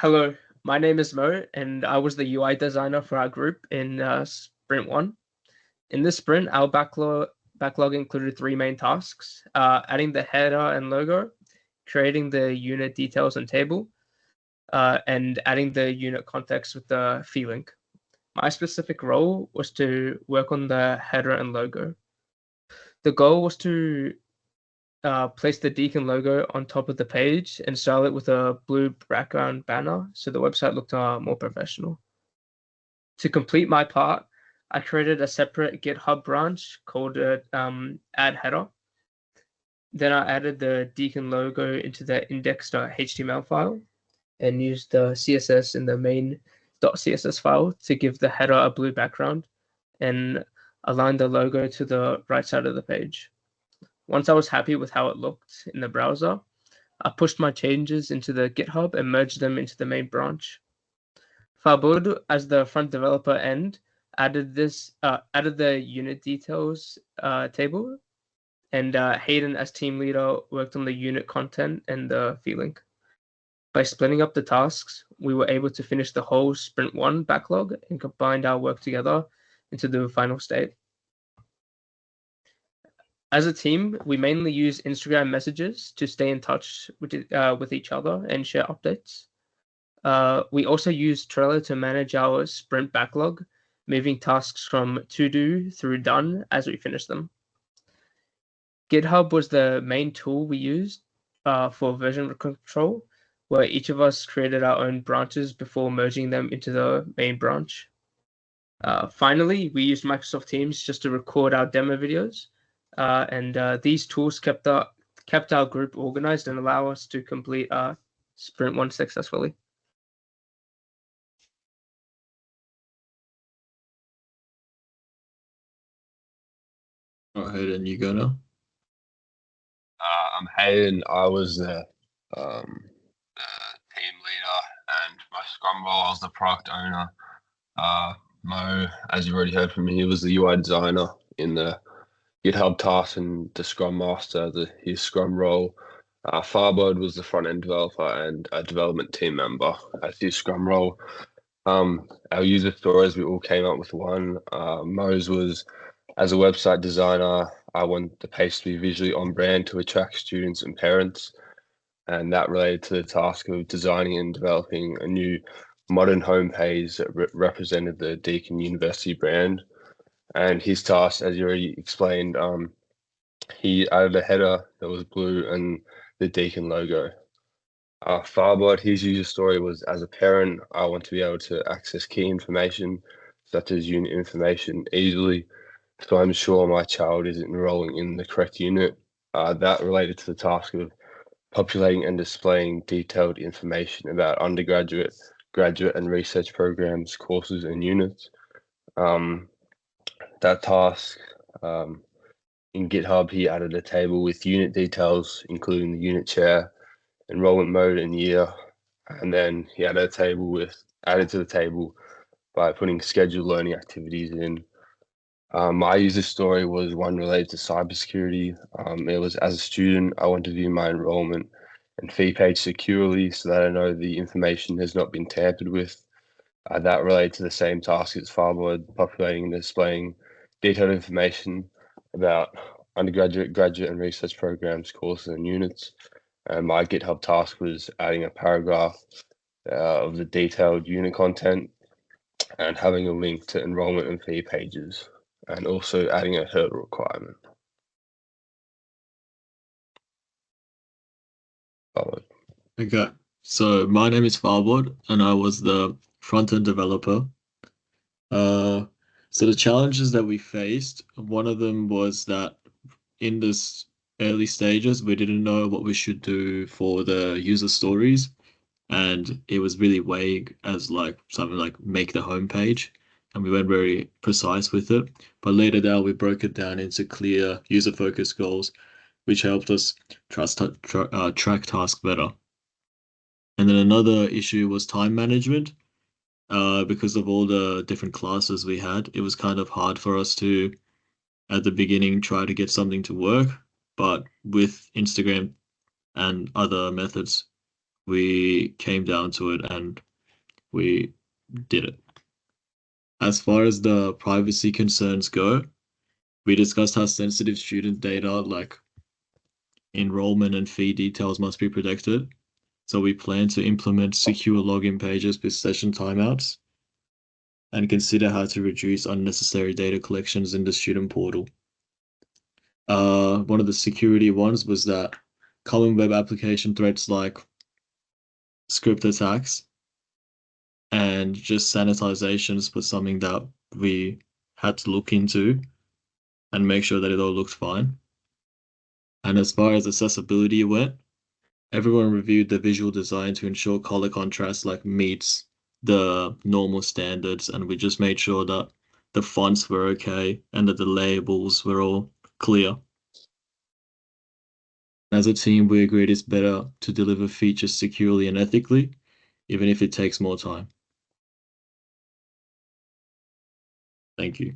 Hello, my name is Mo, and I was the UI designer for our group in Sprint 1. In this sprint, our backlog included three main tasks: adding the header and logo, creating the unit details and table, and adding the unit context with the fee link. My specific role was to work on the header and logo. The goal was to place the Deacon logo on top of the page and style it with a blue background banner so the website looked more professional. To complete my part, I created a separate GitHub branch called add header. Then I added the Deacon logo into the index.html file and used the CSS in the main.css file to give the header a blue background and align the logo to the right side of the page. Once I was happy with how it looked in the browser, I pushed my changes into the GitHub and merged them into the main branch. Farbod, as the front developer end, added the unit details table, and Hayden, as team leader, worked on the unit content and the fee link. By splitting up the tasks, we were able to finish the whole Sprint 1 backlog and combined our work together into the final state. As a team, we mainly use Instagram messages to stay in touch with each other and share updates. We also use Trello to manage our sprint backlog, moving tasks from to do through done as we finish them. GitHub was the main tool we used for version control, where each of us created our own branches before merging them into the main branch. Finally, we used Microsoft Teams just to record our demo videos, and these tools kept our group organized and allow us to complete Sprint 1 successfully. All right, Hayden, you go now. I'm Hayden. I was the team leader, and my Scrum role, I was the product owner. Mo, as you've already heard from me, he was the UI designer in the GitHub task and the Scrum Master, his Scrum role. Farbod was the front end developer and a development team member as his Scrum role. Our user stories, we all came up with one. Mo's was, as a website designer, I want the page to be visually on brand to attract students and parents. And that related to the task of designing and developing a new modern homepage that represented the Deakin University brand. And his task, as you already explained, he added a header that was blue and the Deakin logo. Farbod, his user story was, as a parent, I want to be able to access key information such as unit information easily, so I'm sure my child is enrolling in the correct unit. That related to the task of populating and displaying detailed information about undergraduate, graduate, and research programs, courses, and units. That task, in GitHub, he added a table with unit details, including the unit chair, enrollment mode and year, and then he added added to the table by putting scheduled learning activities in. My user story was one related to cybersecurity. It was, as a student, I want to view my enrollment and fee page securely so that I know the information has not been tampered with. That related to the same task as Farbod, populating and displaying detailed information about undergraduate, graduate, and research programs, courses, and units. And my GitHub task was adding a paragraph of the detailed unit content and having a link to enrollment and fee pages, and also adding a hurdle requirement. Okay, so my name is Farbod, and I was the front-end developer. So the challenges that we faced, one of them was that in this early stages, we didn't know what we should do for the user stories, and it was really vague as like something like make the homepage, and we weren't very precise with it. But later down, we broke it down into clear user-focused goals, which helped us track tasks better. And then another issue was time management. Because of all the different classes we had, it was kind of hard for us to, at the beginning, try to get something to work. But with Instagram and other methods, we came down to it and we did it. As far as the privacy concerns go, we discussed how sensitive student data like enrollment and fee details must be protected. So we plan to implement secure login pages with session timeouts and consider how to reduce unnecessary data collections in the student portal. One of the security ones was that common web application threats like script attacks and just sanitizations was something that we had to look into and make sure that it all looked fine. And as far as accessibility went, everyone reviewed the visual design to ensure color contrast like meets the normal standards, and we just made sure that the fonts were okay and that the labels were all clear. As a team, we agreed it's better to deliver features securely and ethically, even if it takes more time. Thank you.